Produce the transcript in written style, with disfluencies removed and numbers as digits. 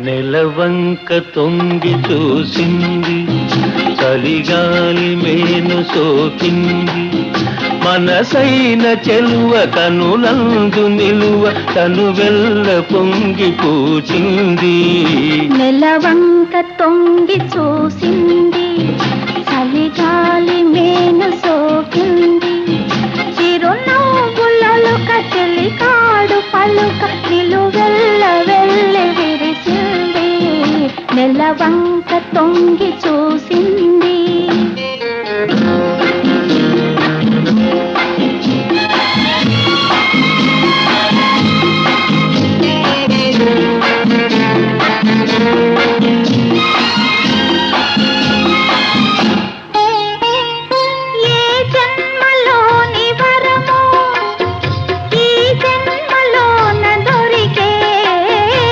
నెలవంక తొంగి చూసింది, చలిగాలి మేను సోకింది, మనసైన చెలువ కనులందు నిలువ తను వెల్ల పొంగి పూచింది. నెలవంక తొంగి చూసింది, చలిగాలి మేను సోకింది, చిరునవ్వులలో కచెలి కాడు పలుక నిలువెల్ల వెళ్ళి విరిసింది. నెలవంక తొంగి చూసింది.